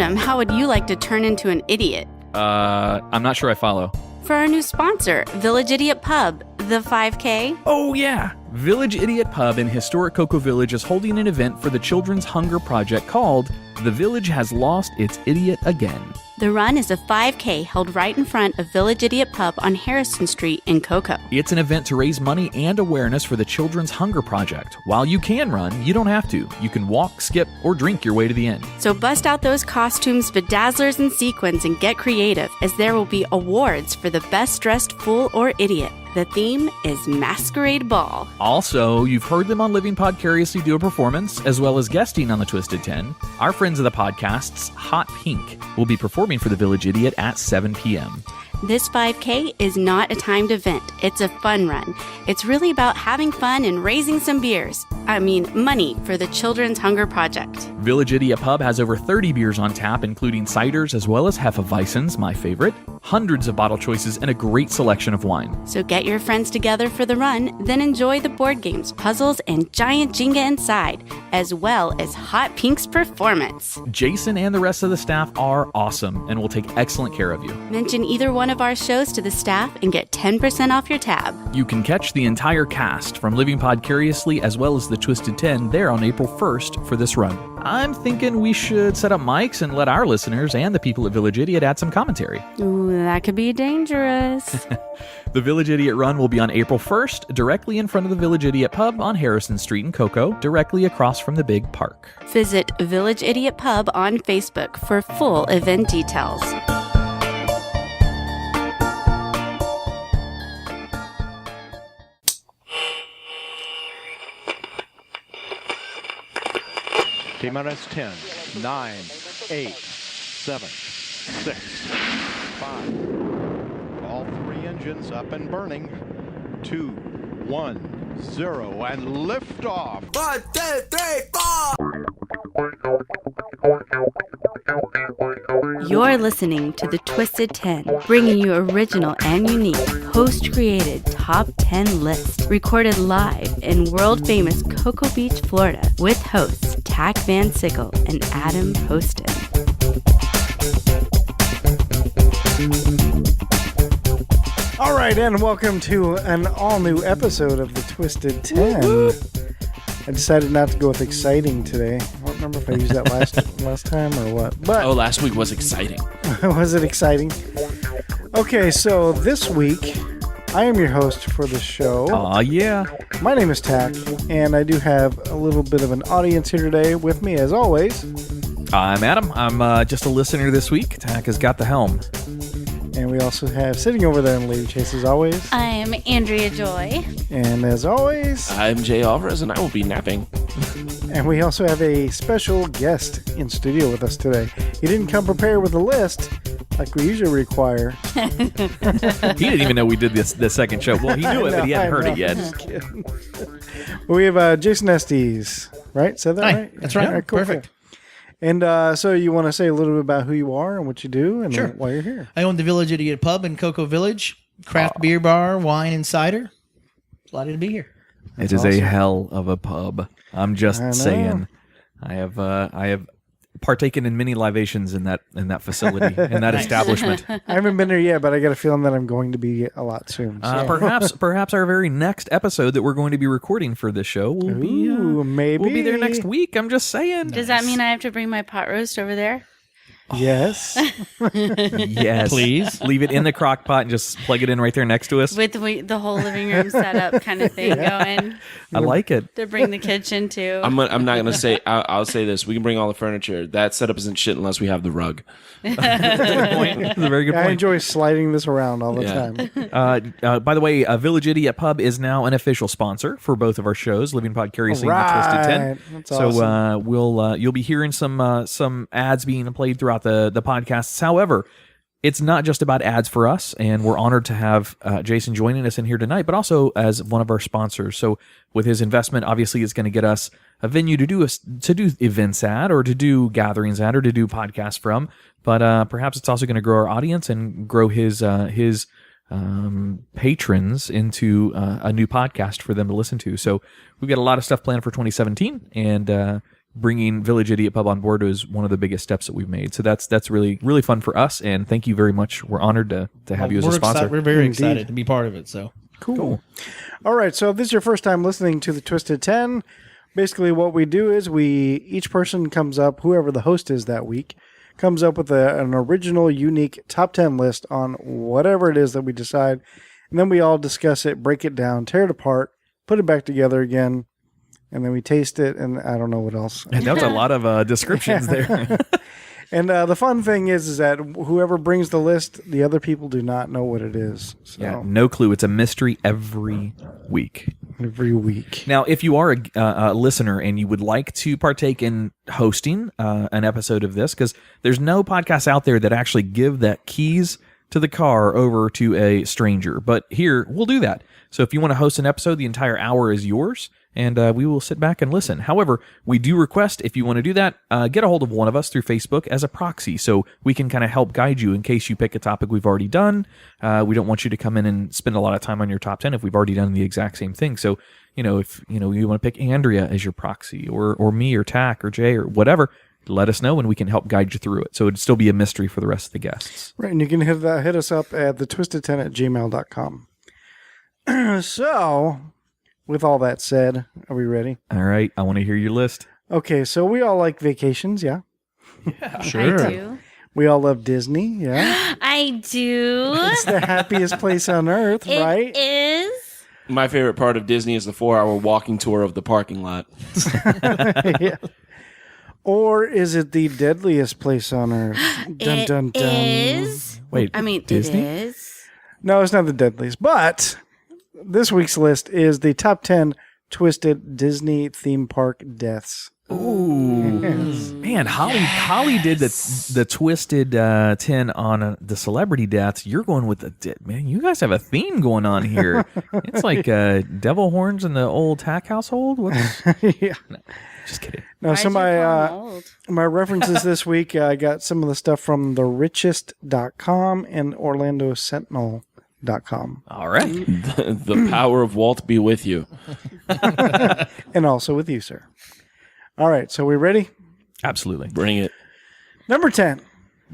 Adam, how would you like to turn into an idiot? I'm not sure I follow. For our new sponsor, Village Idiot Pub, the 5K. Oh, yeah. Village Idiot Pub in historic Cocoa Village is holding an event for the Children's Hunger Project called The Village Has Lost Its Idiot Again. The run is a 5K held right in front of Village Idiot Pub on Harrison Street in Cocoa. It's an event to raise money and awareness for the Children's Hunger Project. While you can run, you don't have to. You can walk, skip, or drink your way to the end. So bust out those costumes, bedazzlers, and sequins and get creative, as there will be awards for the best dressed fool or idiot. The theme is Masquerade Ball. Also, you've heard them on Living Podcariously do a performance, as well as guesting on the Twisted 10. Our friends of the podcasts, Hot Pink, will be performing for the Village Idiot at 7 p.m. This 5K is not a timed event. It's a fun run. It's really about having fun and raising some money for the Children's Hunger Project. Village Idiot Pub has over 30 beers on tap, including ciders as well as Hefeweizens, my favorite, hundreds of bottle choices, and a great selection of wine. So get your friends together for the run, then enjoy the board games, puzzles, and giant Jenga inside, as well as Hot Pink's performance. Jason and the rest of the staff are awesome and will take excellent care of you. Mention either one of our shows to the staff and get 10% off your tab. You can catch the entire cast from Living Podcariously as well as the Twisted 10 there on April 1st for this run. I'm thinking we should set up mics and let our listeners and the people at Village Idiot add some commentary. Ooh, that could be dangerous. The Village Idiot Run will be on April 1st, directly in front of the Village Idiot Pub on Harrison Street in Cocoa, directly across from the big park. Visit Village Idiot Pub on Facebook for full event details. T-minus 10, 9, 8, 7, 6, 5. All three engines up and burning. 2, 1, 0, and liftoff. 1, 2, 3, 4. You're listening to the Twisted 10, bringing you original and unique, host-created top 10 list, recorded live in world-famous Cocoa Beach, Florida, with hosts Tach Van Sickle and Adam Poston. All right, and welcome to an all-new episode of the Twisted 10. I decided not to go with exciting today. I don't remember if I used that last time or what. But last week was exciting. Was it exciting? Okay, so this week, I am your host for the show. Aw, yeah. My name is Tach, and I do have a little bit of an audience here today with me, as always. I'm Adam. I'm just a listener this week. Tach has got the helm. And we also have sitting over there in Lady Chase, as always. I'm Andrea Joy. And as always... I'm Jay Alvarez, and I will be napping. And we also have a special guest in studio with us today. He didn't come prepared with a list like we usually require. He didn't even know we did the second show. Well, he knew it, but he hadn't heard it yet. Just kidding. We have Jason Estes, right? Said that right? That's right. All right, cool, Perfect. Cool. And so you want to say a little bit about who you are and what you do and Sure. why you're here. I own the Village Idiot Pub in Cocoa Village, craft beer bar, wine and cider. Delighted to be here. It is awesome. a hell of a pub. I'm just saying. I have partaken in many libations in that facility, in that establishment. I haven't been there yet, but I got a feeling that I'm going to be a lot soon. So. Perhaps our very next episode that we're going to be recording for this show will maybe we'll be there next week. I'm just saying. Does that mean I have to bring my pot roast over there? Yes. Yes. Please. Leave it in the crock pot and just plug it in right there next to us. With the whole living room setup kind of thing going. I like it. To bring the kitchen too. I'm not going to say, I'll say this. We can bring all the furniture. That setup isn't shit unless we have the rug. That's a very good point. I enjoy sliding this around all the time. By the way, Village Idiot Pub is now an official sponsor for both of our shows, Living Podcariously and the Twisted 10. That's awesome. So you'll be hearing some ads being played throughout the podcasts. However, it's not just about ads for us, and we're honored to have Jason joining us in here tonight, but also as one of our sponsors. So with his investment, obviously, it's going to get us a venue to do events at, or to do gatherings at, or to do podcasts from. But perhaps it's also going to grow our audience and grow his patrons into a new podcast for them to listen to. So we've got a lot of stuff planned for 2017, and bringing Village Idiot Pub on board was one of the biggest steps that we've made. So that's really, really fun for us. And thank you very much. We're honored to have you as a sponsor. We're very Indeed. excited to be part of it. So Cool. All right, so if this is your first time listening to the Twisted 10, basically what we do is each person comes up, whoever the host is that week, comes up with an original, unique top 10 list on whatever it is that we decide, and then we all discuss it, break it down, tear it apart, put it back together again, and then we taste it, and I don't know what else. And that was a lot of descriptions there. And the fun thing is that whoever brings the list, the other people do not know what it is. So Yeah, no clue. It's a mystery every week. every week. Now, if you are a listener and you would like to partake in hosting an episode of this, because there's no podcasts out there that actually give that keys to the car over to a stranger. But here, we'll do that. So if you want to host an episode, the entire hour is yours, and we will sit back and listen. However, we do request, if you want to do that, get a hold of one of us through Facebook as a proxy, so we can kind of help guide you in case you pick a topic we've already done. We don't want you to come in and spend a lot of time on your top 10 if we've already done the exact same thing. So, if you want to pick Andrea as your proxy, or me, or Tach, or Jay, or whatever, let us know and we can help guide you through it. So it'd still be a mystery for the rest of the guests. Right, and you can hit us up at thetwisted10@gmail.com. So, with all that said, are we ready? All right, I want to hear your list. Okay, so we all like vacations, yeah? sure. I do. We all love Disney, yeah? I do. It's the happiest place on earth, right? It is. My favorite part of Disney is the 4-hour walking tour of the parking lot. Yeah. Or is it the deadliest place on earth? Dun, It dun, dun. is. Wait, I mean, Disney? it is. No, it's not the deadliest, but this week's list is the top 10 twisted Disney theme park deaths. Man, Holly did the twisted 10 on the celebrity deaths. You're going with man. You guys have a theme going on here. It's like devil horns in the old Tack household. What's Yeah. no, just kidding. No, Why so is your phone old? my references this week, I got some of the stuff from therichest.com and orlandosentinel.com. All right. The power of Walt be with you. And also with you, sir. All right, so we ready? Absolutely. Bring it. Number 10.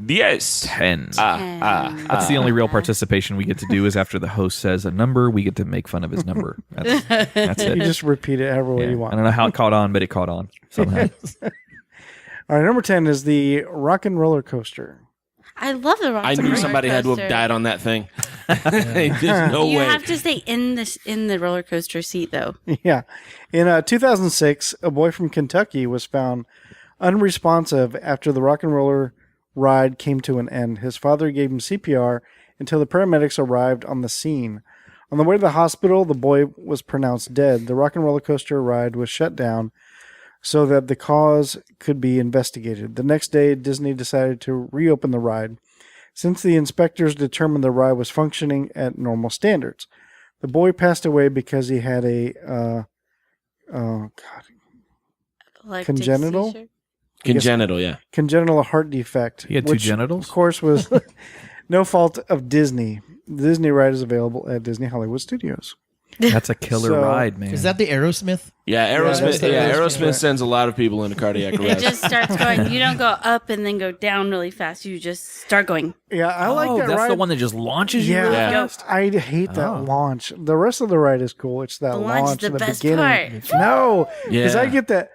Yes. 10. And That's the only real participation we get to do is after the host says a number, we get to make fun of his number. That's You it. just repeat it however way Yeah. you I want. don't know how it caught on, but it caught on somehow. All right, number 10 is the Rock and Roller Coaster. I love the rock. I knew somebody had to have died on that thing. There's no You way. have to stay in the roller coaster seat, though. Yeah. In 2006, a boy from Kentucky was found unresponsive after the rock and roller ride came to an end. His father gave him CPR until the paramedics arrived on the scene. On the way to the hospital, the boy was pronounced dead. The rock and roller coaster ride was shut down so that the cause could be investigated. The next day, Disney decided to reopen the ride, since the inspectors determined the ride was functioning at normal standards. The boy passed away because he had a Like Congenital? Congenital, yeah. congenital heart defect. He had two which, genitals? Of course, was no fault of Disney. The Disney ride is available at Disney Hollywood Studios. That's a killer So- ride, man. Is that the Aerosmith? Yeah, that's Aerosmith. the Yeah, Aerosmith. Aerosmith sends a lot of people into cardiac It arrest. just starts going. You don't go up and then go down really fast. You just start going. Yeah, I like that that's ride. the one that just launches you Yeah, really Yeah. fast? I hate that Oh. launch. The rest of the ride is cool. It's that The launch is launch the in the best beginning. part. No, because Yeah. I get that.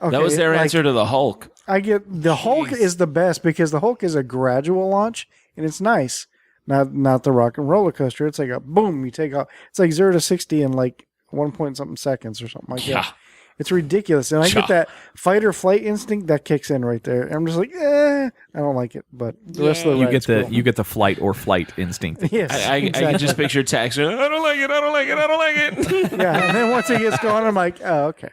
Okay, That was their like, answer to the Hulk. I get the Hulk is the best because the Hulk is a gradual launch and it's nice. Not the rock and roller coaster. It's like a boom. You take off. It's like 0 to 60 in like 1 point something seconds or something like Yeah. that. It's ridiculous, and I Yeah. get that fight or flight instinct that kicks in right there. I'm just like, I don't like it, but the rest of the You ride's get the cool. you get the flight or flight instinct. yes, I exactly. can just picture Tax. I don't like it. I don't like it. I don't like it. Yeah, and then once it gets going, I'm like, oh, okay.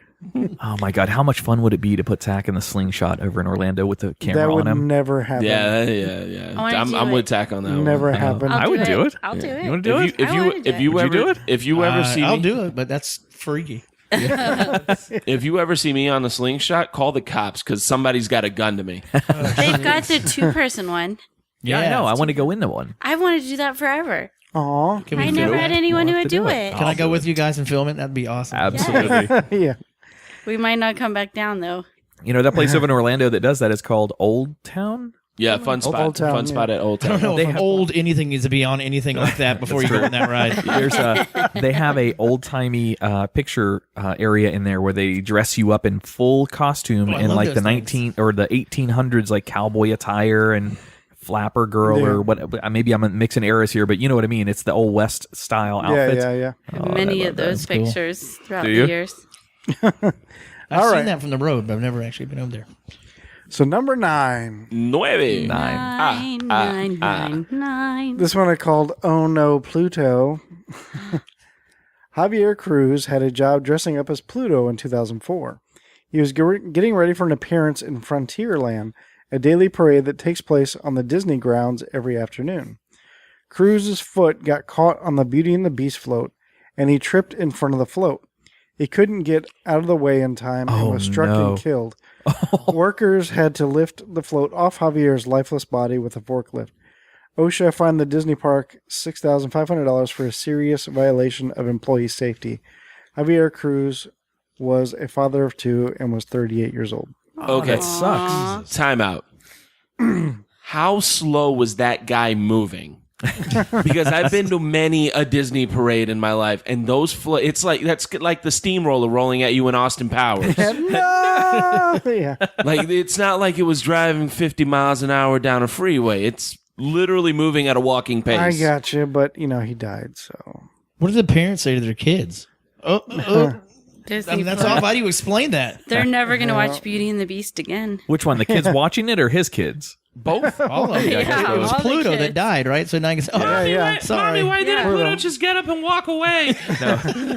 Oh my god, how much fun would it be to put Tack in the slingshot over in Orlando with the camera That on would him? never happen. Yeah. I wanna do I'm it. with Tack on that one. Never happen. I would do it. I'll do it. You want to do it? If I you wanna do if you Would ever you do it? if you ever see I'll me do it, but that's freaky. if you ever see me on the slingshot, call the cops because somebody's got a gun to me. They've got the 2-person one. Yeah, I Yeah, know. I it's want to go into one. I wanted to do that forever. Aw, Can we I do never it? had anyone We'll who have would to do do it. it. Can I go with you guys and film it? That'd be awesome. Absolutely. yeah. We might not come back down though. You know, that place over in Orlando that does that is called Old Town? Yeah, fun spot. Old Town, Fun spot yeah. at Old I Town. don't know They if have- old anything needs to be on anything like that before you go on that ride. They have a old timey picture area in there where they dress you up in full costume Oh, I in love like the those 19 or the 1800s, like cowboy attire and flapper girl Yeah. or what. Maybe I'm mixing errors here, but you know what I mean. It's the old West style outfits. Yeah. Many I of love those that. Cool. pictures throughout Do the you? years. I've All seen right. that from the road, but I've never actually been over there. So number 9. 9. Nine. This one I called Oh No Pluto. Javier Cruz had a job dressing up as Pluto in 2004. He was getting ready for an appearance in Frontierland, a daily parade that takes place on the Disney grounds every afternoon. Cruz's foot got caught on the Beauty and the Beast float, and he tripped in front of the float. He couldn't get out of the way in time and was struck and killed. Workers had to lift the float off Javier's lifeless body with a forklift. OSHA fined the Disney park $6,500 for a serious violation of employee safety. Javier Cruz was a father of 2 and was 38 years old. Okay. That sucks. Time out. How slow was that guy moving? Because I've been to many a Disney parade in my life, and those it's like that's like the steamroller rolling at you in Austin Powers. No! Yeah. Like it's not like it was driving 50 miles an hour down a freeway. It's literally moving at a walking pace. I got you, but he died, so. What do the parents say to their kids? Disney I mean, that's Plus. all. How do you explain that? They're never going to watch Beauty and the Beast again. Which one? The kids watching it or his kids? Both. All of them. Yeah, It was all the Pluto kids. that died, right? So now you can say, oh, Yeah. sorry. why didn't Pluto Pluto just get up and walk away?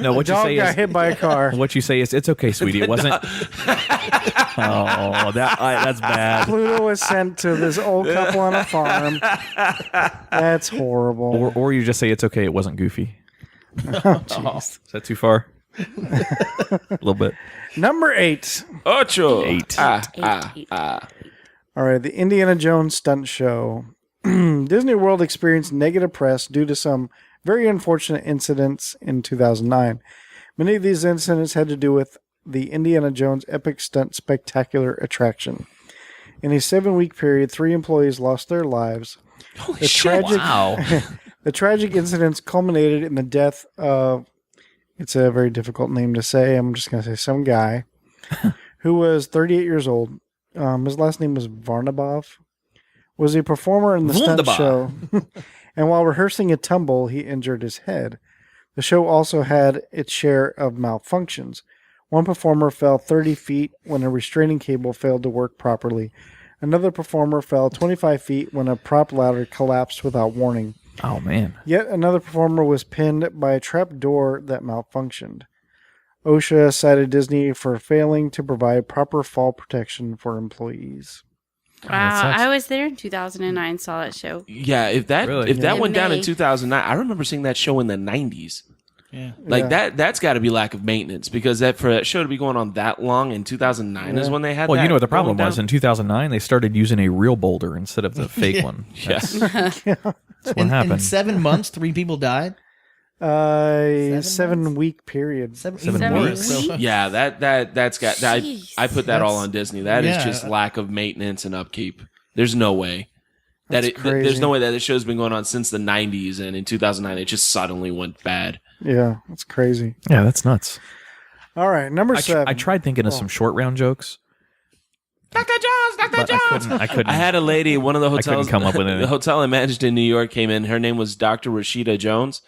No, what you Dog say got is hit by a car. what you say is it's okay, sweetie. It wasn't. That's bad. Pluto was sent to this old couple on a farm. That's horrible. Or you just say it's okay. It wasn't Goofy. Is that too far? A little bit. Number 8. Ocho. 8. Eight. All right, the Indiana Jones stunt show. Disney World experienced negative press due to some very unfortunate incidents in 2009. Many of these incidents had to do with the Indiana Jones Epic Stunt Spectacular attraction. In a 7-week period, 3 employees lost their lives. The tragic, Wow. the tragic incidents culminated in the death of, it's a very difficult name to say, I'm just going to say some guy, who was 38 years old. His last name was Varnabov. Was a performer in the stunt Wunderbar. show. And while rehearsing a tumble, he injured his head. The show also had its share of malfunctions. One performer fell 30 feet when a restraining cable failed to work properly. Another performer fell 25 feet when a prop ladder collapsed without warning. Oh man. Yet another performer was pinned by a trap door that malfunctioned. OSHA cited Disney for failing to provide proper fall protection for employees. Wow, sucks. I was there in 2009, saw that show. Yeah, if that Really? that In went down in May. 2009, I remember seeing that show in the 90s. Yeah. Like Yeah. that's got to be lack of maintenance because for that show to be going on that long in 2009 is when they had. Well, that you know what the problem going was? down? In 2009, they started using a real boulder instead of the fake one. Yes. That's what In happened. 7 months, 3 people died. 7-week period. Seven Seven worse. weeks? So, Yeah, that's got. I Jeez. put that all That's- on Disney. That is yeah. just lack of maintenance and upkeep. There's no way that That's crazy. there's no way that this show's been going on since the 90s, and in 2009 it just suddenly went bad. Yeah, that's crazy. Yeah, that's nuts. All right, number 7. I tried thinking of some short round jokes. Dr. Jones, Dr. But I couldn't. I had a lady at one of the couldn't hotels. come up with anything. The hotel I managed in New York came in. Her name was Dr. Rashida Jones,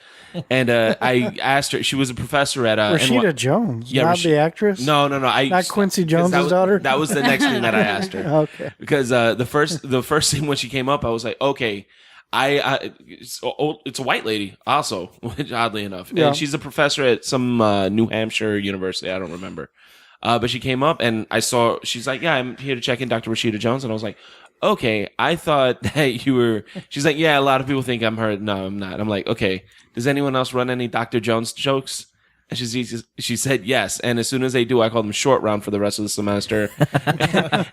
and I asked her. She was a professor at Rashida Jones, Yeah, not the actress? No. Not Quincy 'cause Jones's that was- daughter? That was the next thing that I asked her. Okay. Because the first thing when she came up, I was like, okay, it's a white lady also, which oddly enough, Yeah. and she's a professor at some New Hampshire university. I don't remember. But she came up and I saw, she's like, yeah, I'm here to check in Dr. Rashida Jones. And I was like, okay, I thought that you were, she's like, yeah, a lot of people think I'm her. No, I'm not. I'm like, okay, does anyone else run any Dr. Jones jokes? And she said yes. And as soon as they do, I call them short round for the rest of the semester.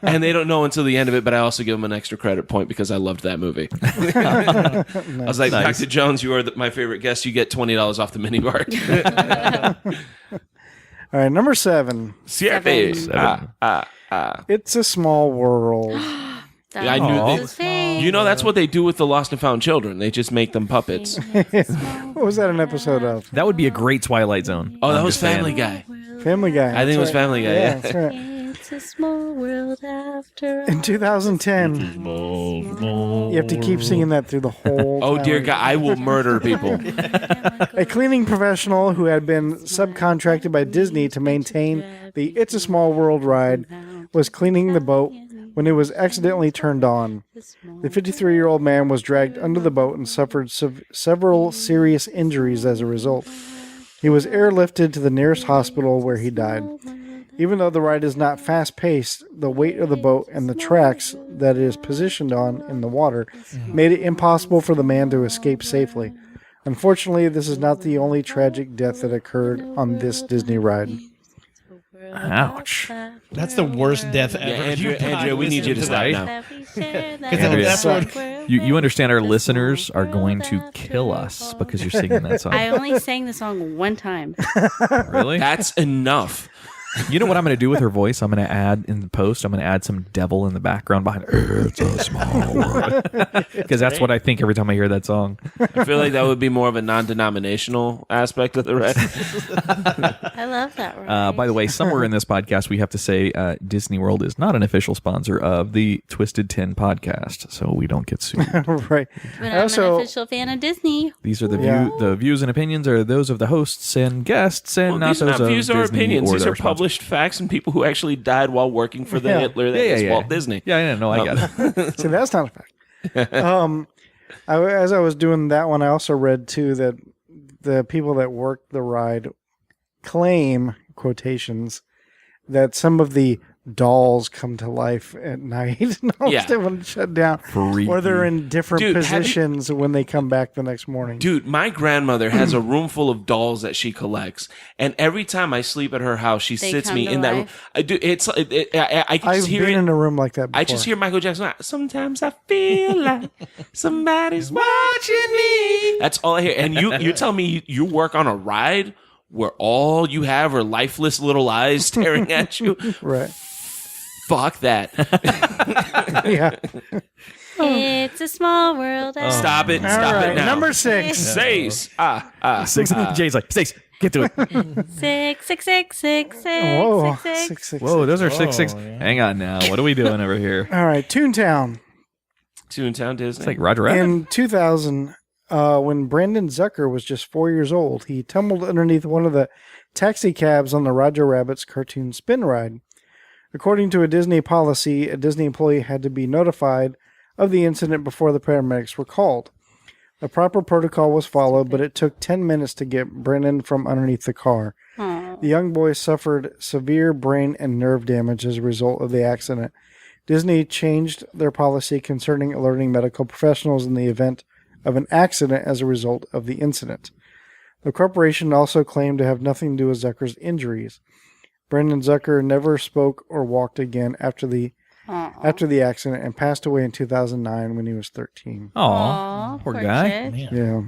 And they don't know until the end of it, but I also give them an extra credit point because I loved that movie. I was like, Nice. Dr. Jones, you are my favorite guest. You get $20 off the mini bar. All right, number 7. Siete. Seven. It's a Small World. That I knew was that. his face. You know, that's what they do with the Lost and Found Children. They just make them puppets. What was that an episode of? That would be a great Twilight Zone. Oh, that I'm was just saying. Family Guy. Family Guy. I think it was That's right. Family Guy. Yeah, Yeah. that's right. It's a small world after all. In 2010, you have to keep singing that through the whole Oh, time. dear God. I will murder people. A cleaning professional who had been subcontracted by Disney to maintain the It's a Small World ride was cleaning the boat when it was accidentally turned on. The 53-year-old man was dragged under the boat and suffered several serious injuries as a result. He was airlifted to the nearest hospital where he died. Even though the ride is not fast-paced, the weight of the boat and the tracks that it is positioned on in the water made it impossible for the man to escape safely. Unfortunately, this is not the only tragic death that occurred on this Disney ride. Ouch. That's the worst death ever. Yeah, Andrea, we need you to stop now. That's what You understand our listeners are going to kill us because you're singing that song. I only sang the song one time. Really? That's enough. You know what I'm going to do with her voice? I'm going to add in the post, I'm going to add some devil in the background behind It's a Small World. Because that's what I think every time I hear that song. I feel like that would be more of a non-denominational aspect of the ride. I love that ride. By the way, somewhere in this podcast, we have to say Disney World is not an official sponsor of the Twisted 10 podcast, so we don't get sued. Right. But I'm an official fan of Disney. These are the Yeah. the views and opinions are those of the hosts and guests, and Well, not these are those not of views or Disney opinions. or These their are published facts and people who actually died while working for the Yeah. Hitler that is Walt Disney. Yeah, no, I get it. See, that's not a fact. As I was doing that one, I also read, too, that the people that worked the ride claim, quotations, that some of the dolls come to life at night and Yeah. when it's shut down. Freaky. Or they're in different Dude, have you- positions when they come back the next morning. Dude, my grandmother has a room full of dolls that she collects, and every time I sleep at her house, she They sits come me to in that room. life? I do. It's. I can I've just hear been it. in a room like that before. I just hear Michael Jackson. Sometimes I feel like somebody's watching me. That's all I hear. And you tell me you work on a ride where all you have are lifeless little eyes staring at you. Right. Fuck that. Yeah. It's a small world. Stop it. All Stop right. it now. Number 6. Says. Six. Jay's like, Stace, get to it. 6, 6, 6, 6, 6, Whoa. 6, 6. 6, 6, Whoa, those are Oh, 6. yeah. Hang on now. What are we doing over here? All right. Toontown. Toontown Disney. It's like Roger Rabbit. In 2000, when Brandon Zucker was just 4 years old, he tumbled underneath one of the taxi cabs on the Roger Rabbit's cartoon spin ride. According to a Disney policy, a Disney employee had to be notified of the incident before the paramedics were called. The proper protocol was followed, but it took 10 minutes to get Brennan from underneath the car. Aw. The young boy suffered severe brain and nerve damage as a result of the accident. Disney changed their policy concerning alerting medical professionals in the event of an accident as a result of the incident. The corporation also claimed to have nothing to do with Zucker's injuries. Brendan Zucker never spoke or walked again after the accident and passed away in 2009 when he was 13. Aw, poor guy. kid. Yeah.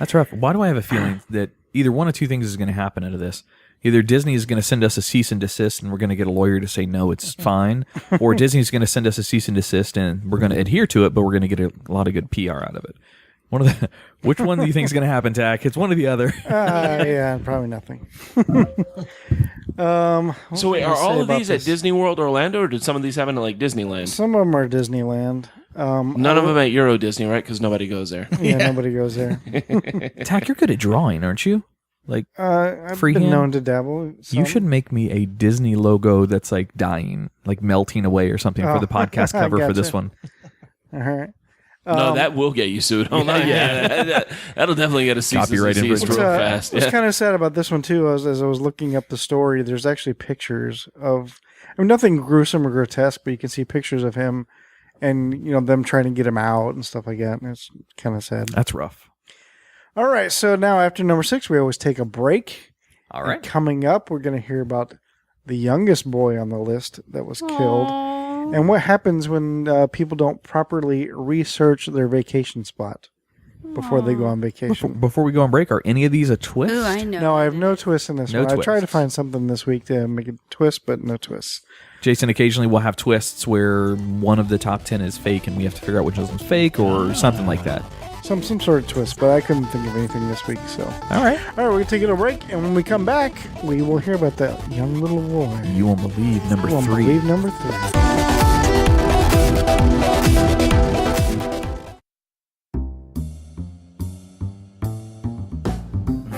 That's rough. Why do I have a feeling that either one of two things is going to happen out of this? Either Disney is going to send us a cease and desist and we're going to get a lawyer to say, no, it's fine. Or Disney's going to send us a cease and desist and we're going to adhere to it, but we're going to get a lot of good PR out of it. Which one do you think is going to happen, Tach? It's one or the other. Yeah, probably nothing. So wait, are What can I all say of about these this? at Disney World Orlando, or did some of these happen at like Disneyland? Some of them are Disneyland. None of them at Euro Disney, right? Because nobody goes there. Yeah, nobody goes there. Tach, you're good at drawing, aren't you? Like, I've Freehand? been known to dabble. you should make me a Disney logo that's like dying, like melting away or something for the podcast I cover for this gotcha. one. All right. No, that will get you sued. Hold on. Yeah, that'll definitely get a cease and Copyright desist real infringement. fast. What's Yeah. kind of sad about this one too, as I was looking up the story, there's actually pictures of, nothing gruesome or grotesque, but you can see pictures of him, and them trying to get him out and stuff like that. And it's kind of sad. That's rough. All right, so now after number 6, we always take a break. All And right. coming up, we're going to hear about the youngest boy on the list that was killed, and what happens when people don't properly research their vacation spot. before they go on vacation. Before we go on break, are any of these a twist? Ooh, I know. No, I have no twist in this No one. I tried to twist. find something this week to make a twist, but no twists. Jason, occasionally we'll have twists where one of the top 10 is fake and we have to figure out which one's fake or something like that. Some sort of twist, but I couldn't think of anything this week. So, All right. we're gonna take a break, and when we come back, we will hear about that young little boy. You won't believe number You won't 3. believe number 3.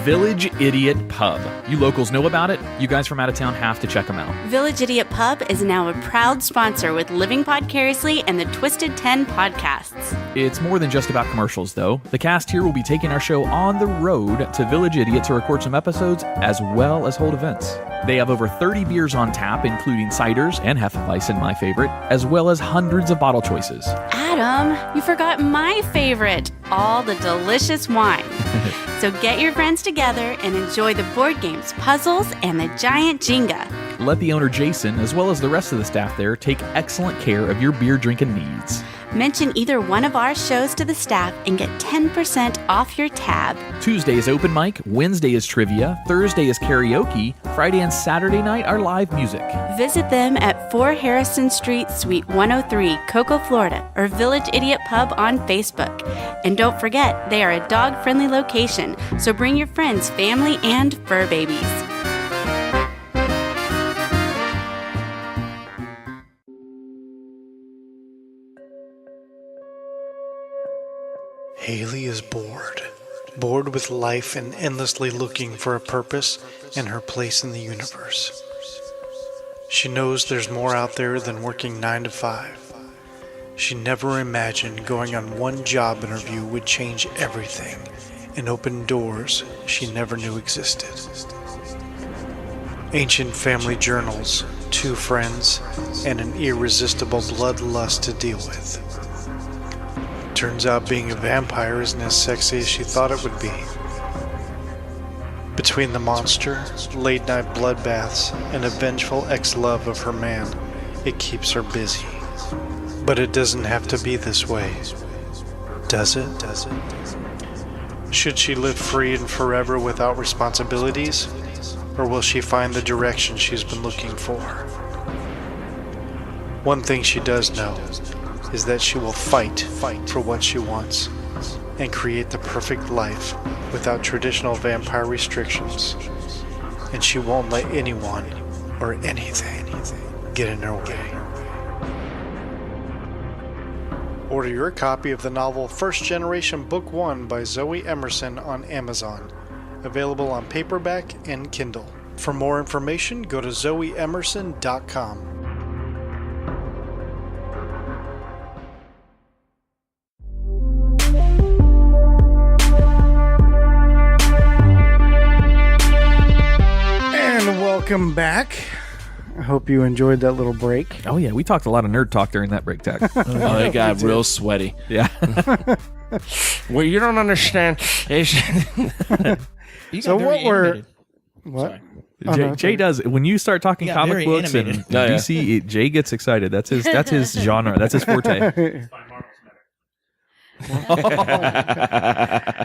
Village Idiot Pub. You locals know about it. You guys from out of town have to check them out. Village Idiot Pub is now a proud sponsor with Living Podcariously and the Twisted 10 podcasts. It's more than just about commercials, though. The cast here will be taking our show on the road to Village Idiot to record some episodes as well as hold events. They have over 30 beers on tap, including ciders and Hefeweizen, my favorite, as well as hundreds of bottle choices. Adam, you forgot my favorite, all the delicious wine. So get your friends together and enjoy the board games, puzzles, and the giant Jenga. Let the owner, Jason, as well as the rest of the staff there, take excellent care of your beer drinking needs. Mention either one of our shows to the staff and get 10% off your tab. Tuesday is open mic, Wednesday is trivia, Thursday is karaoke, Friday and Saturday night are live music. Visit them at 4 Harrison Street, Suite 103, Cocoa, Florida, or Village Idiot Pub on Facebook. And don't forget, they are a dog-friendly location, so bring your friends, family, and fur babies. Haley is bored. Bored with life and endlessly looking for a purpose and her place in the universe. She knows there's more out there than working 9 to 5. She never imagined going on one job interview would change everything and open doors she never knew existed. Ancient family journals, 2 friends, and an irresistible bloodlust to deal with. Turns out being a vampire isn't as sexy as she thought it would be. Between the monster, late-night bloodbaths, and a vengeful ex-love of her man, it keeps her busy. But it doesn't have to be this way. Does it? Should she live free and forever without responsibilities? Or will she find the direction she's been looking for? One thing she does know is that she will fight for what she wants and create the perfect life without traditional vampire restrictions. And she won't let anyone or anything get in her way. Order your copy of the novel First Generation Book 1 by Zoe Emerson on Amazon. Available on paperback and Kindle. For more information, go to zoeemerson.com. Welcome back. I hope you enjoyed that little break. Oh, yeah. We talked a lot of nerd talk during that break, Tach. Oh, it got real sweaty. Yeah. Well, you don't understand. So what were... What? Oh, no, Jay does. When you start talking Yeah, comic very books and animated. Oh, yeah. DC, Jay gets excited. That's his genre. That's his forte.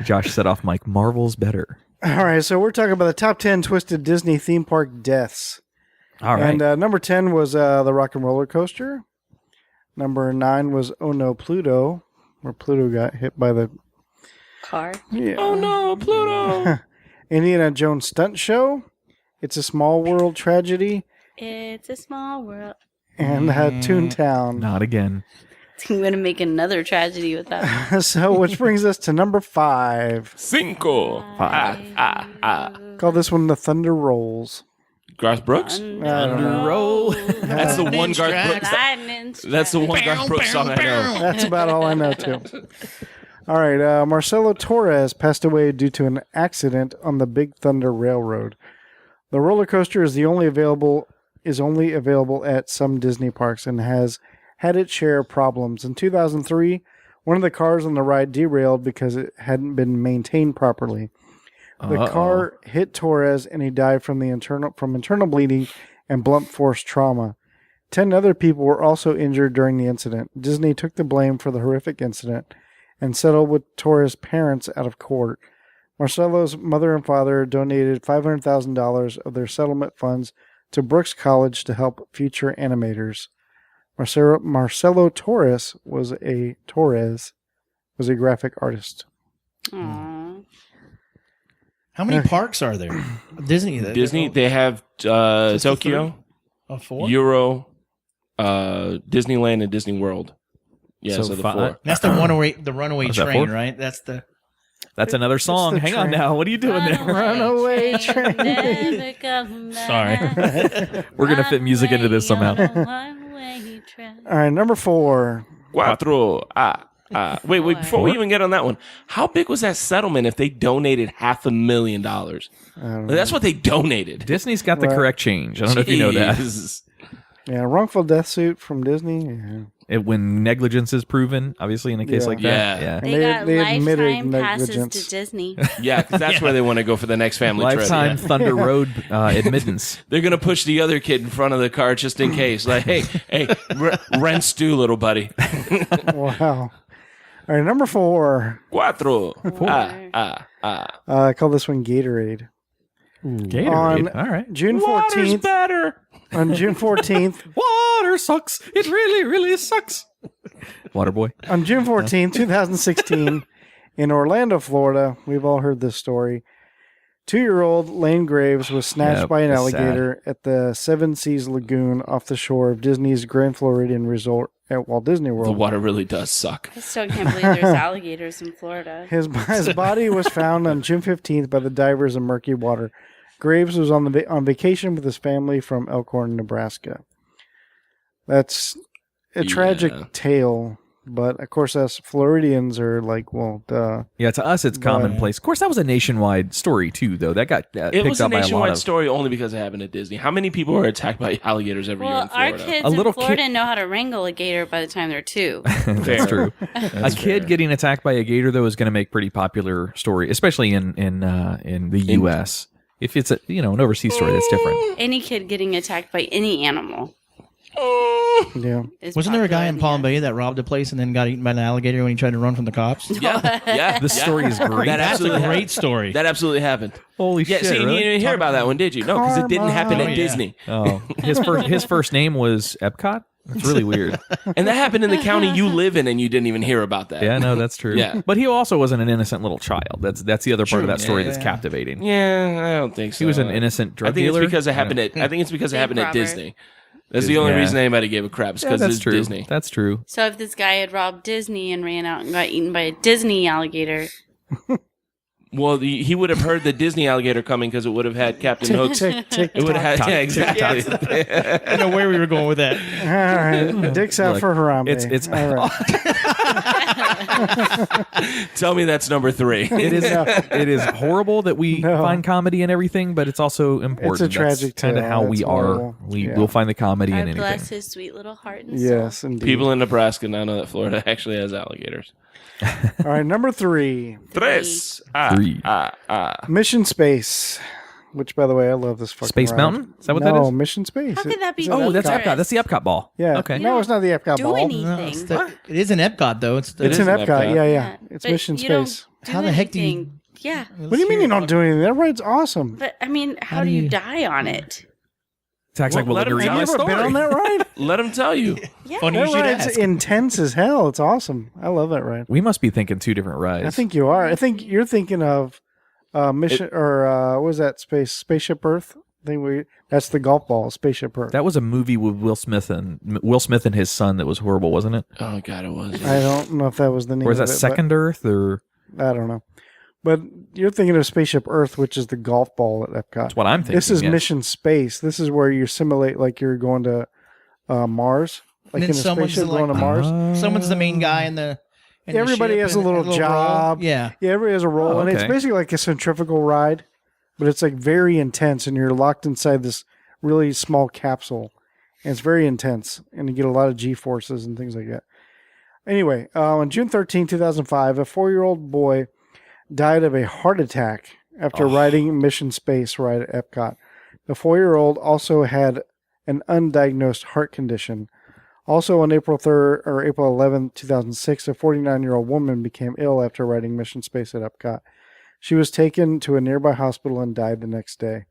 Josh set off Mike. Marvel's better. All right, so we're talking about the top 10 twisted Disney theme park deaths. All right. And number 10 was the Rock and Roller Coaster. Number 9 was Oh No, Pluto, where Pluto got hit by the... Car. Yeah. Oh no, Pluto! Indiana Jones Stunt Show. It's a Small World Tragedy. It's a small world. And Toontown. Not again. I'm going to make another tragedy with that. So, which brings us to number 5. Cinco. Call this one the Thunder Rolls. Garth Brooks? I don't know. Roll. That's the one Garth Brooks. That's the one Garth Brooks song I know. That's about all I know, too. All right, Marcelo Torres passed away due to an accident on the Big Thunder Railroad. The roller coaster is only available at some Disney parks and has had its share of problems. In 2003, one of the cars on the ride derailed because it hadn't been maintained properly. The car hit Torres and he died from internal bleeding and blunt force trauma. 10 other people were also injured during the incident. Disney took the blame for the horrific incident and settled with Torres' parents out of court. Marcelo's mother and father donated $500,000 of their settlement funds to Brooks College to help future animators. Marcelo Torres was a graphic artist. Aww. How many parks are there? Disney. They have Tokyo, 4? Euro, Disneyland, and Disney World. Yeah, so the 4. That's the runaway Was that train, 4? right? That's another song. the Hang on train. now. What are you doing there? Runaway train. Never come Sorry. back. We're going to fit music into this somehow. One-way train. All right, number 4. Cuatro. Wait, before we even get on that one, how big was that settlement if they donated $500,000? That's what they donated. Disney's got the correct change. I don't know if you know that. Jesus. Yeah, wrongful death suit from Disney. Yeah. When negligence is proven, obviously in a case Yeah. like that. Yeah. They, They- got they admitted lifetime passes negligence. to Disney. Yeah, 'cause that's where they want to go for the next family Lifetime trip. Thunder Road admittance. They're going to push the other kid in front of the car just in case. Like, hey, rent stew, little buddy. Wow. All right, number 4. Cuatro. I call this one Gatorade. Gatorade. On All right. June Water's 14th. better. On June 14th. Water sucks. It really, really sucks. Waterboy. On June 14th, 2016, in Orlando, Florida, we've all heard this story. 2-year-old Lane Graves was snatched Yep, by an that's alligator at the Seven Seas Lagoon off the shore of Disney's Grand Floridian Resort at Walt Disney The World. water really does suck. I still can't believe there's alligators in Florida. His body was found on June 15th by the divers in murky water. Graves was on vacation with his family from Elkhorn, Nebraska. That's a tragic tale, but of course, us Floridians are like, well, duh. Yeah, to us it's commonplace. Of course, that was a nationwide story too, though. That got It picked was a up by a lot nationwide of. story only because it happened at Disney. How many people are attacked by alligators every year Well, in our Florida? kids A little in Florida know how to wrangle a gator by the time they're 2. That's true. A kid getting attacked by a gator, though, is going to make pretty popular story, especially in the U.S. If it's an overseas story, that's different. Any kid getting attacked by any animal. Yeah. Wasn't there a guy in Palm Bay that robbed a place and then got eaten by an alligator when he tried to run from the cops? Yeah. This story is great. That That's a absolutely great story. That absolutely happened. Holy Yeah, shit! see, really? you didn't hear about that one, did you? No, because it didn't happen Karma. at Disney. Oh, his first name was Epcot. That's really weird. And that happened in the county you live in, and you didn't even hear about that. Yeah, no, that's true. Yeah. But he also wasn't an innocent little child. That's the other part of that story Yeah, that's yeah. captivating. Yeah, I don't think so. He was an innocent drug I think dealer. it's because it happened at. I think it's because it Big happened at robber. Disney. That's the only Yeah. reason anybody gave a crap. Is Yeah, because that's it's true. Disney. That's true. So if this guy had robbed Disney and ran out and got eaten by a Disney alligator, Well, he would have heard the Disney alligator coming because it would have had Captain Hook's. Tick, tick, It would have tock. had. Yeah, exactly. I don't know where we were going with that. All right. Dick's out Look, for Harambe. it's- all right. Tell me that's number 3. It is horrible that we No. find comedy in everything, but it's also important. It's a tragic kind of tale. how we It's are. horrible. Yeah. We'll find the comedy in God anything. bless his sweet little heart and soul. Yes, indeed. People in Nebraska now know that Florida actually has alligators. All right, number 3, Tres. Three. Mission Space. Which, by the way, I love this fucking Space ride. Mountain? Is that what no, that is? Mission Space. How could that be Is it Oh, that's Epcot? Epcot. That's the Epcot ball. Yeah. Okay. No, it's not the Epcot Do ball. anything. It is an Epcot, though. It's It's is in an Epcot. Epcot. Yeah. It's But Mission you don't Space. do How the heck do you- anything. Yeah. What do you mean you don't do anything? That ride's awesome. But, I mean, how do you die on it? Tax like, Well, well, let let me him read tell my You ever been story. on that ride? Let him tell you. Yeah. Funny you That should ride's ask. intense as hell. It's awesome. I love that ride. We must be thinking two different rides. I think you are. I think you're thinking of Mission what was that Spaceship Earth? That's the golf ball, Spaceship Earth. that was a movie with Will Smith and his son that was horrible, wasn't it? Oh God, it was. I don't know if that was the name Or is of that it, Second Earth or but I don't know. But you're thinking of Spaceship Earth, which is the golf ball at Epcot. that's what I'm thinking. This is yes. Mission Space. This is where you simulate like you're going to Mars, like And in then a someone's spaceship like- going to Mars. Someone's the main guy in the. in the Everybody ship has a and little role. job. Yeah. Yeah, everybody has a role, Oh, and it's okay. basically like a centrifugal ride, but it's like very intense, and you're locked inside this really small capsule, and it's very intense, and you get a lot of G-forces and things like that. Anyway, on June 13, 2005, a 4-year-old boy died of a heart attack after riding Mission Space ride at Epcot. The 4-year-old also had an undiagnosed heart condition. Also, on April 11th, 2006, a 49-year-old woman became ill after riding Mission Space at Epcot. She was taken to a nearby hospital and died the next day.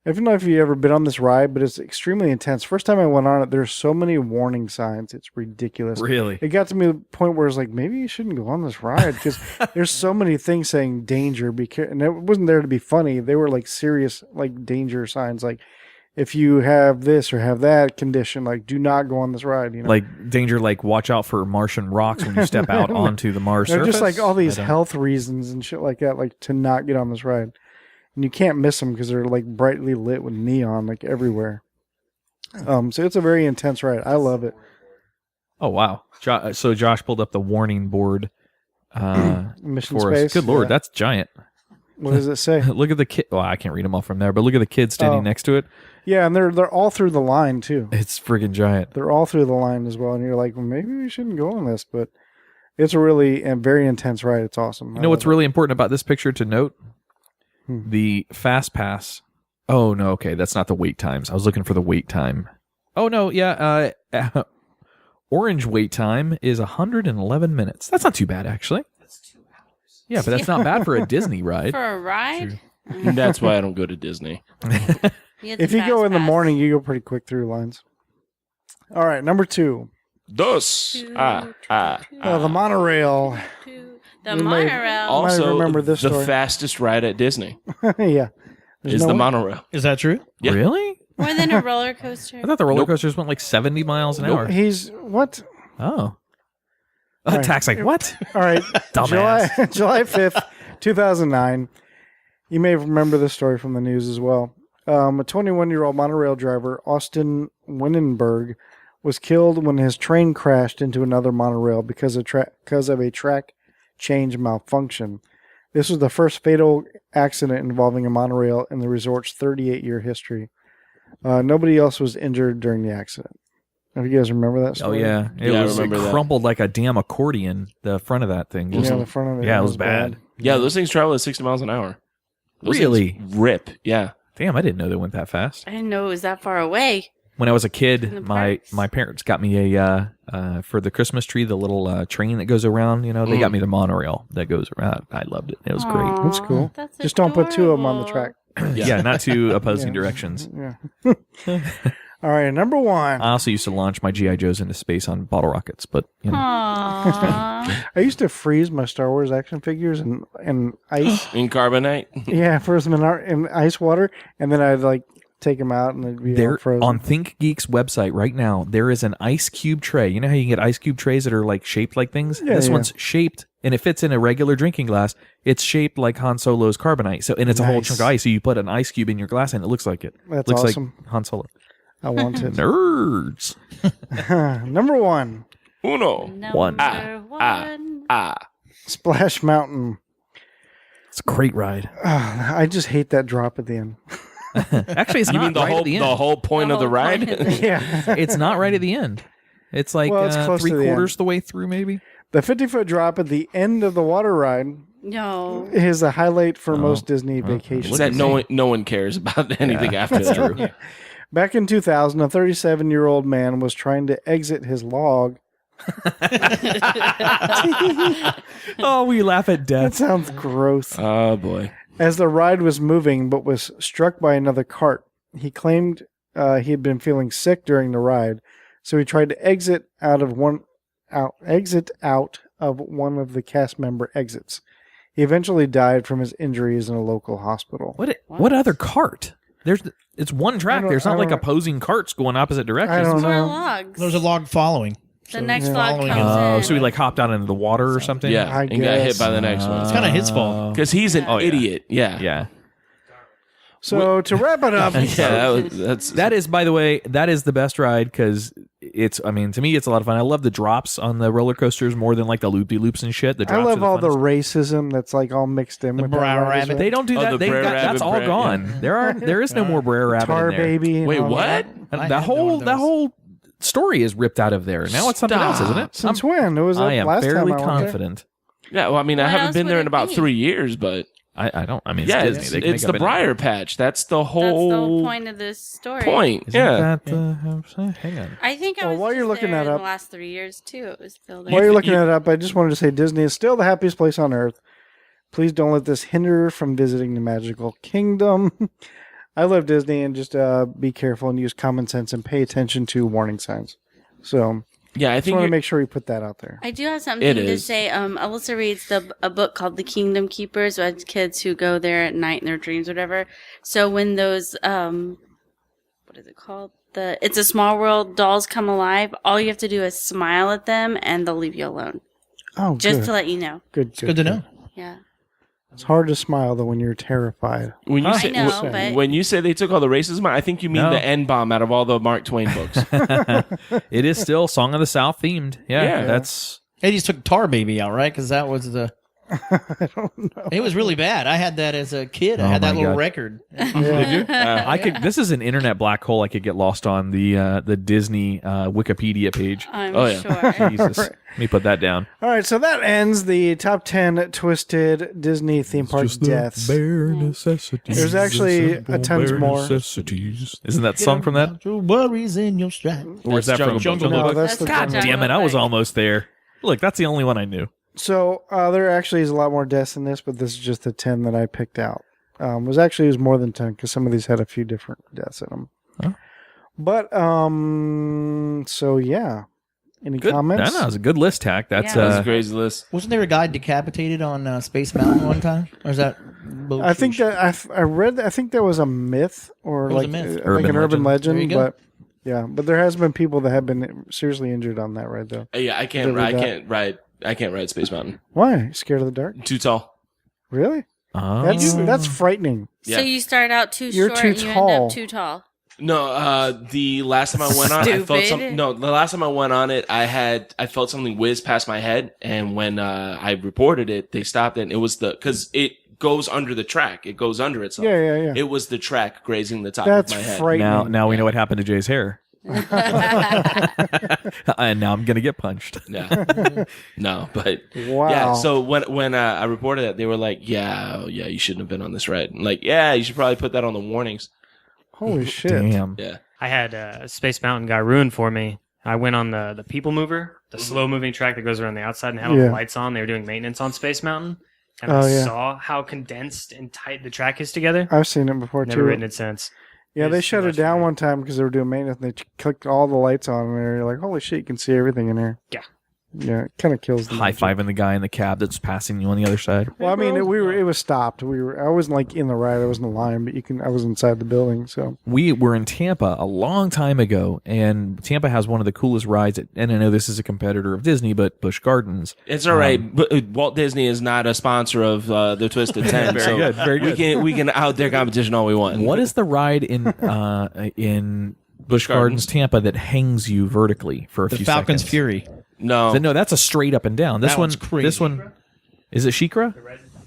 I don't know if you've ever been on this ride, but it's extremely intense. First time I went on it, there's so many warning signs. It's ridiculous. Really? It got to me the point where it's like, maybe you shouldn't go on this ride because there's so many things saying danger. And it wasn't there to be funny. They were like serious, like danger signs. Like if you have this or have that condition, like do not go on this ride. You know? Like danger, like watch out for Martian rocks when you step out onto the Mars They're surface. just like all these health reasons and shit like that, like to not get on this ride. And you can't miss them because they're like brightly lit with neon like everywhere. So it's a very intense ride. I love it. Oh wow! So Josh pulled up the warning board Mission for Space. us. Good lord, Yeah. that's giant. What does it say? Look at the kid. Well, I can't read them all from there, but look at the kid standing next to it. Yeah, and they're all through the line too. It's friggin' giant. They're all through the line as well. And you're like, well, maybe we shouldn't go on this, but it's a really and very intense ride. It's awesome. You know what's really important about this picture to note? The fast pass. Oh no, okay, that's not the wait times. I was looking for the wait time. Oh no, yeah. Orange wait time is 111 minutes. That's not too bad, actually. That's 2 hours. Yeah, but that's not bad for a Disney ride. For a ride? That's why I don't go to Disney. If you go in the morning, you go pretty quick through lines. All right, number 2. The monorail. The You may- monorail. Also, remember this the story. fastest ride at Disney Yeah. There's is no the one- monorail. Is that true? Yeah. Really? More than a roller coaster. I thought the roller Nope. coasters went like 70 miles an hour. He's what? Oh. Right. Tax like, what? All right. Dumbass. July 5th, 2009. You may remember this story from the news as well. A 21-year-old monorail driver, Austin Winnenberg, was killed when his train crashed into another monorail because of a track change malfunction. This was the first fatal accident involving a monorail in the resort's 38-year history. Nobody else was injured during the accident. If you guys remember that Oh, story? yeah. It Yeah, I was remember that. crumpled like a damn accordion, the front of that thing. Yeah, the front of it. Yeah, it was bad. Yeah, those things travel at 60 miles an hour. Those Really? things rip. Yeah. Damn, I didn't know they went that fast. I didn't know it was that far away. When I was a In the kid, parks. my parents got me a for the Christmas tree, the little train that goes around. You know, they got me the monorail that goes around. I loved it. It was great. That's cool. That's Just don't put 2 of them on the adorable. track. Yeah, not two opposing directions. Yeah. All right, number 1. I also used to launch my GI Joes into space on bottle rockets, but you know, Aww. I used to freeze my Star Wars action figures in ice. In carbonite. Yeah, freeze them in ice water, and then I'd like take them out and they'd be all there frozen. on ThinkGeek's website right now, there is an ice cube tray. You know how you can get ice cube trays that are like shaped like things? Yeah, This yeah. one's shaped, and it fits in a regular drinking glass. It's shaped like Han Solo's carbonite. So, and it's a whole Nice. chunk of ice. So you put an ice cube in your glass, and it looks like it. That's looks awesome. like Han Solo. I want it. Nerds. Number 1, Uno. One. Number one. Splash Mountain. It's a great ride. I just hate that drop at the end. Actually, it's You not mean the right whole at the end. whole point The of the whole point ride? of the- Yeah. It's not right at the end. It's like Well, it's close to the 3/4 the way through, maybe. The 50-foot drop at the end of the water ride No. is a highlight for Oh. most Disney vacations. That no one cares about anything after That's that. true. Back in 2000, a 37-year-old man was trying to exit his log. Oh, we laugh at That death. sounds gross. Oh boy. As the ride was moving but was struck by another cart, he claimed he had been feeling sick during the ride, so he tried to exit out of one of the cast member exits. He eventually died from his injuries in a local hospital. What other cart? It's one track. don't- There's I not like don't- opposing carts going opposite directions. I don't Four know. logs. There's a log following. The next yeah. log Following comes him. Oh, in. so he like hopped out into the water or something? Yeah. I And got hit guess. by the next one. It's kind of his fault. Because he's an Oh, yeah. idiot. Yeah. Yeah. So to wrap it up, Yeah, that's That is, by the way, that is the best ride because it's, I mean, to me, it's a lot of fun. I love the drops on the roller coasters more than like the loop-de-loops and shit. The I drops love are all the funnest. racism that's like all mixed in The with that Brer ride as Rabbit. well. They don't do Oh, that. the Brer That's Rabbit all bread, gone. There is no more Brer Rabbit Tar in there. Baby. and Wait, all what? that. I That had one of that those. whole story is ripped out of there. Now it's something else, isn't it? Since when? It was I am last fairly time I went there. confident. Yeah, well, I mean, I What haven't else been would there in it about be? 3 years, but I don't. I mean, Yeah, it's Disney. They can it's make the up Briar Patch. That's the That's the whole whole point of this story. point. Isn't Yeah. that, hang on. I think I Well, was while just you're looking there that in up- the last 3 years too. It was still there. While you're looking that up, I just wanted to say Disney is still the happiest place on earth. Please don't let this hinder from visiting the magical kingdom. I love Disney, and just be careful and use common sense and pay attention to warning signs. So Yeah, I just think want to you're- make sure we put that out there. I do have something It to is. say. Alyssa reads a book called The Kingdom Keepers, with kids who go there at night in their dreams, or whatever. So when those, what is it called? The It's a Small World dolls come alive, all you have to do is smile at them, and they'll leave you alone. Oh, Just good. to let you know. Good to know. Yeah. It's hard to smile though when you're terrified. When you I say know, wh- but- when you say they took all the racism, I think you mean No. the N-bomb out of all the Mark Twain books. It is still Song of the South themed. Yeah, Yeah. that's They just took Tar Baby out, right? Because that was the. I don't know. It was really bad. I had that as a kid. I Oh had that my little God. record. Yeah. I could. This is an internet black hole. I could get lost on the Disney Wikipedia page. I'm Oh, yeah. sure. Jesus, let me put that down. All right, so that ends the top 10 twisted Disney theme park deaths. Bare necessities. There's actually a tons more. Necessities. Isn't that song from that? Put your worries in your strap. Or is that from Jungle No, Book. that's the God Jungle damn it! I was Book. almost there. Look, that's the only one I knew. So there actually is a lot more deaths in this, but this is just the 10 that I picked out. It was more than 10 because some of these had a few different deaths in them. Oh. But so yeah, any Good. comments? No, it was a good list, Tack. That's Yeah. That's a crazy list. Wasn't there a guy decapitated on Space Mountain one time? Or is that? I think that I read. I think there was a myth or It was like a myth. like an urban There you legend, go. but yeah, but there has been people that have been seriously injured on that ride though. Yeah, I can't. Did we I die? can't ride. I can't ride Space Mountain. Why? Scared of the dark? Too tall. Really? oh. That's frightening. Yeah. So you start out too You're short too and you end tall. up too tall. No, the last time I went on, I felt Stupid. the last time I went on it, I felt something whiz past my head, and when I reported it, they stopped it. And it was because it goes under the track, it goes under itself. Yeah. It was the track grazing the top That's of my head. frightening. Now we know what happened to Jay's hair. And now I'm gonna get punched. Yeah, no, but Wow. yeah. So when I reported that, they were like, "Yeah, you shouldn't have been on this ride." I'm like, yeah, you should probably put that on the warnings. Holy shit. Damn. Yeah. I had Space Mountain got ruined for me. I went on the People Mover, the slow moving track that goes around the outside and had all Yeah. the lights on. They were doing maintenance on Space Mountain. And Oh, I yeah. saw how condensed and tight the track is together. I've seen it before Never too. ridden it since. Yeah, they It's shut too it much for down me. one time because they were doing maintenance. And they clicked all the lights on, and you're like, "Holy shit! You can see everything in here." Yeah. Yeah, it kind of kills the High magic. fiving the guy in the cab that's passing you on the other side. Well, I mean, it was stopped. I wasn't like in the ride. I wasn't in the line, but I was inside the building. So We were in Tampa a long time ago, and Tampa has one of the coolest rides. And I know this is a competitor of Disney, but Busch Gardens. It's all right. But Walt Disney is not a sponsor of the Twisted 10. Very so good, very good. We can out their competition all we want. What is the ride in Busch Gardens, Tampa, that hangs you vertically for a The few Falcon's seconds? Fury. No, No, that's a straight up and down. This That one, one's crazy. this one, is it Shikra?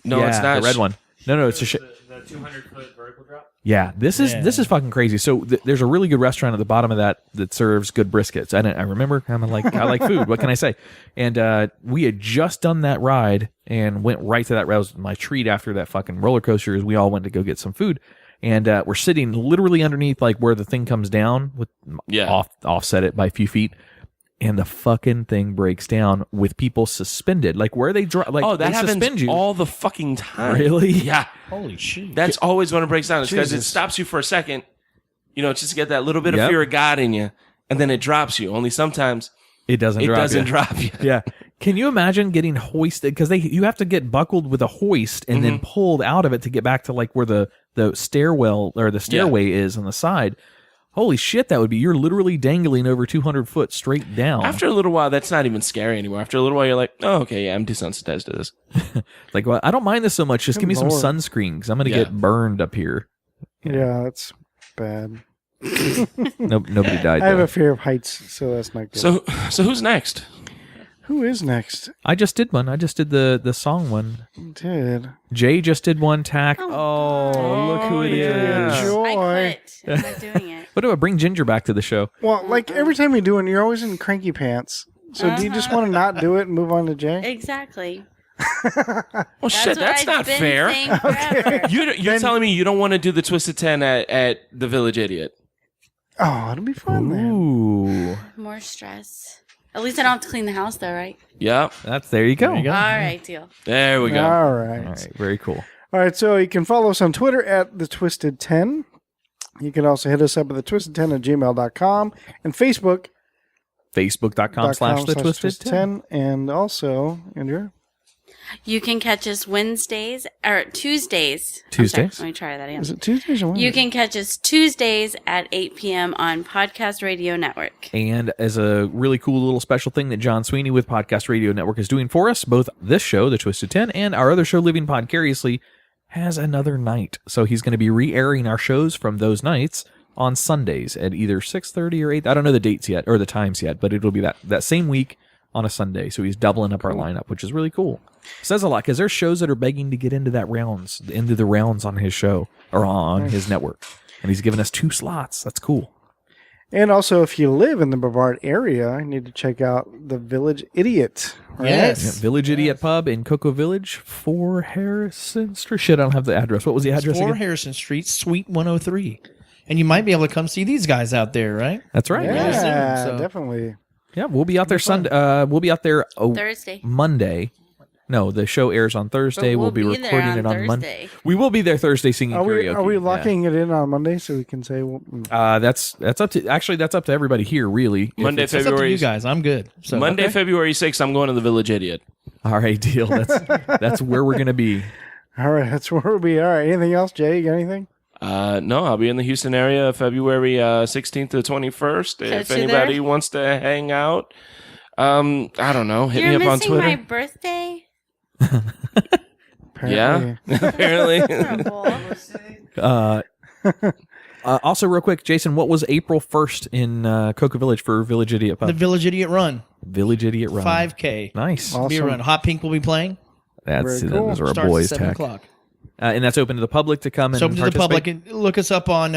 no, yeah, it's not. the red one. No, it's a. The 200-foot vertical drop. Yeah, this is fucking crazy. So there's a really good restaurant at the bottom of that serves good briskets. I remember I like food. What can I say? And we had just done that ride and went right to that. That was my treat after that fucking roller coaster. Is we all went to go get some food, and we're sitting literally underneath like where the thing comes down with offset it by a few feet. And the fucking thing breaks down with people suspended, like where they drop. Like Oh, that they happens suspend you. all the fucking time. Really? Yeah. Holy shit. That's always when it breaks down. It's because it Jesus. stops you for a second, just to get that little bit of Yep. fear of God in you, and then it drops you. Only sometimes It doesn't. it drop doesn't you. drop you. Yeah. Can you imagine getting hoisted? Because you have to get buckled with a hoist and then pulled out of it to get back to like where the stairwell or the stairway is on the side. Holy shit, that would be, you're literally dangling over 200 foot straight down. After a little while, that's not even scary anymore. After a little while, you're like, oh, okay, yeah, I'm desensitized to this. Like, well, I don't mind this so much. Just give me some Lord. sunscreen because I'm going to Yeah. get burned up here. yeah, that's bad. Nobody died. I have though. a fear of heights, so that's not good. So who's next? Who is next? I just did one. I just did the song one. Did Jay just did one. Tack. Oh, look who it is. yeah. Joy. I quit. I'm not doing it. What about bring Ginger back to the show? Well, like every time you do it, you're always in cranky pants. So do you just want to not do it and move on to Jay? Exactly. Well, shit, that's not fair. You're telling me you don't want to do the Twisted 10 at the Village Idiot? Oh, it'll be fun, man. Ooh. More stress. At least I don't have to clean the house, though, right? Yep. There you go. All right, deal. There we go. All right. All right, very cool. All right, so you can follow us on Twitter at the Twisted 10. You can also hit us up at thetwisted10@gmail.com and Facebook. Facebook.com/thetwisted10. And also, Andrea? You can catch us Tuesdays. Tuesdays? I'm sorry, let me try that again. Is it Tuesdays or Wednesdays? You can catch us Tuesdays at 8 p.m. on Podcast Radio Network. And as a really cool little special thing that John Sweeney with Podcast Radio Network is doing for us, both this show, The Twisted 10, and our other show, Living Podcariously, has another night. So he's going to be re-airing our shows from those nights on Sundays at either 6:30 or 8. I don't know the dates yet, or the times yet, but it'll be that same week on a Sunday. So he's doubling up our lineup, which is really cool. Says a lot, because there's shows that are begging to get into the rounds on his show, or on his network. And he's given us 2 slots. That's cool. And also, if you live in the Brevard area, you need to check out the Village Idiot. Right? Yes. Yeah, Village Idiot Pub in Cocoa Village, 4 Harrison Street. Shit, I don't have the address. What was the address 4 again? Harrison Street, Suite 103. And you might be able to come see these guys out there, right? That's right. Yeah, soon, so. definitely. Yeah, we'll be out there Sunday. We'll be out there Thursday. Monday. No, the show airs on Thursday. But we'll be be there recording it on Monday. Thursday. We will be there Thursday singing Are karaoke. we locking it in on Monday so we can say? That's up to that's up to everybody here, really. Monday, It's up to February. you guys. I'm good. So Monday, February 6th, I'm going to the Village Idiot. All right, deal. That's where we're gonna be. All right, that's where we'll be. All right, anything else, Jay? You got anything? No, I'll be in the Houston area February 16th to 21st. If you anybody there? wants to hang out, I don't know. Hit You're me up on missing Twitter. my birthday? Yeah, apparently. Also, real quick, Jason, what was April 1st in Cocoa Village for Village Idiot Pub? the Village Idiot Run, Village Idiot Run. 5K. Nice. Awesome. Beer run. Hot Pink will be playing. That's Very cool. those are our Starts boys. at 7 Tech. o'clock. And that's open to the public to come and So open to the participate? public. And look us up on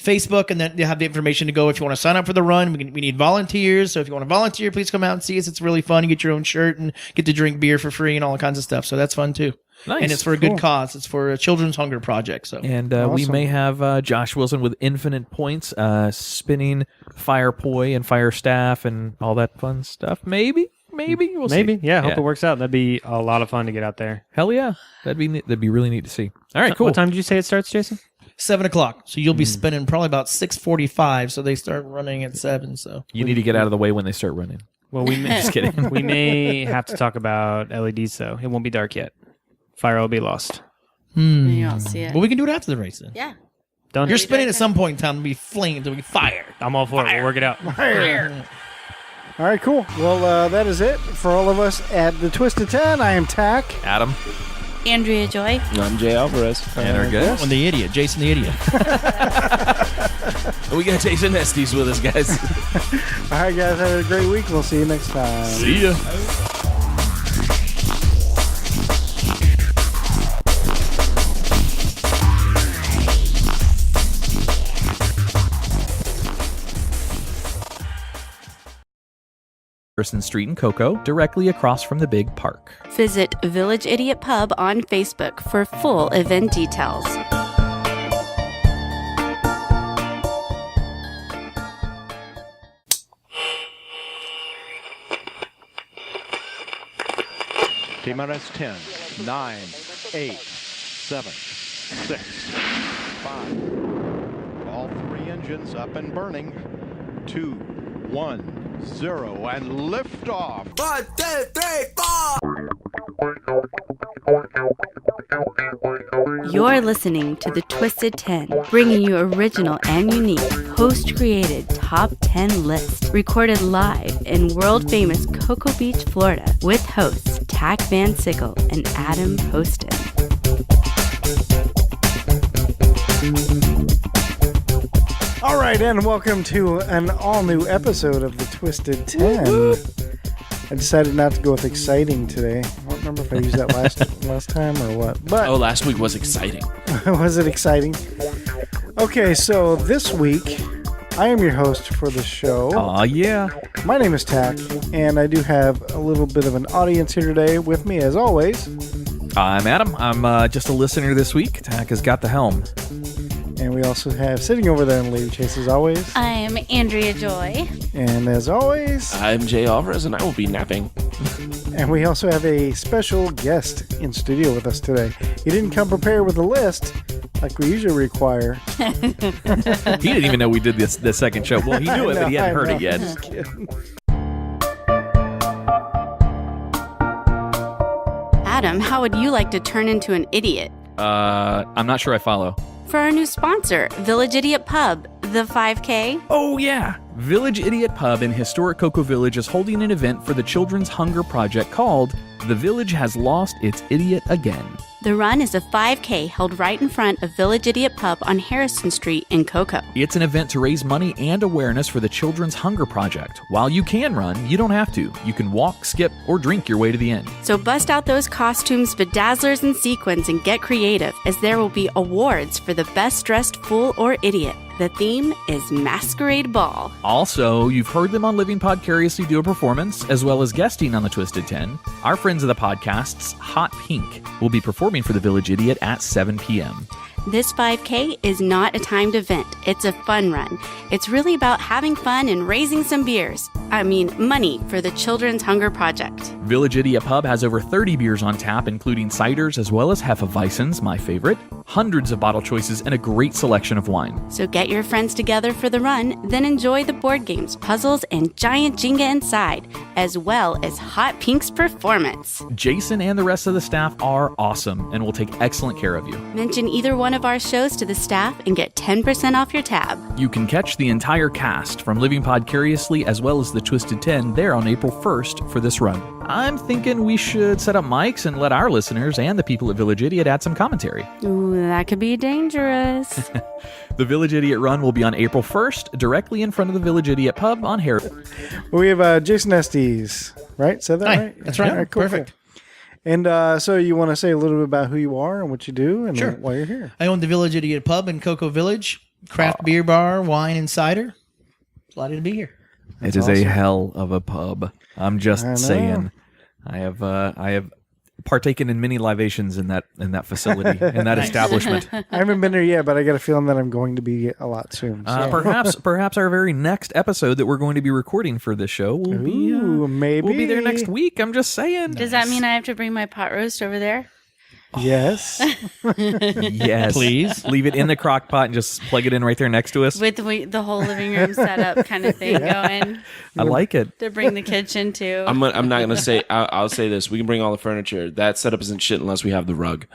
Facebook, and then you have the information to go if you want to sign up for the run. We need volunteers. So if you want to volunteer, please come out and see us. It's really fun. You get your own shirt and get to drink beer for free and all kinds of stuff. So that's fun too. Nice. And it's for a good cause. It's for a children's hunger project. So And we Awesome. may have Josh Wilson with infinite points, spinning fire poi and fire staff and all that fun stuff. Maybe we'll see. Maybe. Yeah, hope it works out. That'd be a lot of fun to get out there. Hell yeah, that'd be neat. That'd be really neat to see. All right, cool. What time did you say it starts, Jason? 7 o'clock. So you'll be spinning probably about 6:45. So they start running at 7. So You need to get out of the way when they start running. Well, we may, Just kidding. we may have to talk about LEDs, though. It won't be dark yet. Fire will be lost. You don't see it. Well, we can do it after the race then. Yeah. Done. You're spinning at some point in time to be flamed, to be fire. I'm all for it. We'll work it out. All right, cool. Well, that is it for all of us at the Twisted 10. I am Tach. Adam Andrea Joy. I'm Jay Alvarez. and our guest. And the idiot, Jason the idiot. We got Jason Estes with us, guys. All right, guys, have a great week. We'll see you next time. See ya. Harrison Street in Cocoa, directly across from the big park. Visit Village Idiot Pub on Facebook for full event details. TMRS 10, 9, 8, 7, 6, 5. All 3 engines up and burning. 2, 1, 0, and liftoff. 1, 2, 3, 4. You're listening to The Twisted 10, bringing you original and unique host-created top 10 lists, recorded live in world-famous Cocoa Beach, Florida, with hosts Tach Van Sickle and Adam Poston. All right, and welcome to an all-new episode of the Twisted 10. I decided not to go with exciting today. I don't remember if I used that last time or what. But Last week was exciting. was it exciting? Okay, so this week I am your host for the show. Aw, yeah. My name is Tach, and I do have a little bit of an audience here today with me, as always. I'm Adam. I'm just a listener this week. Tach has got the helm. And we also have sitting over there in Lady Chase, as always. I'm Andrea Joy. And as always. I'm Jay Alvarez, and I will be napping. And we also have a special guest in studio with us today. He didn't come prepared with a list like we usually require. He didn't even know we did the second show. Well, he knew it, but he hadn't heard it yet. Just kidding. Adam, how would you like to turn into an idiot? I'm not sure I follow. For our new sponsor, Village Idiot Pub, the 5K. Oh, yeah. Village Idiot Pub in historic Cocoa Village is holding an event for the Children's Hunger Project called The Village Has Lost Its Idiot Again. The run is a 5K held right in front of Village Idiot Pub on Harrison Street in Cocoa. It's an event to raise money and awareness for the Children's Hunger Project. While you can run, you don't have to. You can walk, skip, or drink your way to the end. So bust out those costumes, bedazzlers, and sequins and get creative, as there will be awards for the best dressed fool or idiot. The theme is Masquerade Ball. Also, you've heard them on Living Podcariously do a performance, as well as guesting on the Twisted 10. Our friends of the podcasts, Hot Pink, will be performing for the Village Idiot at 7 p.m. This 5K is not a timed event. It's a fun run. It's really about having fun and raising some money for the Children's Hunger Project. Village Idiot Pub has over 30 beers on tap, including ciders as well as Hefeweizens, my favorite, hundreds of bottle choices, and a great selection of wine. So get your friends together for the run, then enjoy the board games, puzzles, and giant Jenga inside, as well as Hot Pink's performance. Jason and the rest of the staff are awesome and will take excellent care of you. Mention either one of our shows to the staff and get 10% off your tab. You can catch the entire cast from Living Podcariously as well as the Twisted 10 there on April 1st for this run. I'm thinking we should set up mics and let our listeners and the people at Village Idiot add some commentary. Ooh, that could be dangerous. The Village Idiot Run will be on April 1st, directly in front of the Village Idiot Pub on Harrison. We have Jason Estes, right? Said that Hi, right? that's right. All cool, Perfect. cool. And so you want to say a little bit about who you are and what you do and Sure. why you're here? I own the Village Idiot Pub in Cocoa Village, craft beer bar, wine, and cider. Delighted to be here. It is awesome. a hell of a pub. I'm just I know. saying. I have partaken in many libations in that facility, in that establishment. I haven't been there yet, but I got a feeling that I'm going to be a lot soon. So. Perhaps our very next episode that we're going to be recording for this show will maybe we'll be there next week. I'm just saying. Does that mean I have to bring my pot roast over there? Yes. Yes, Please. leave it in the crock pot and just plug it in right there next to us. With the whole living room setup kind of thing going I like it. to bring the kitchen to. I'm not gonna say. I'll say this. We can bring all the furniture. That setup isn't shit unless we have the rug.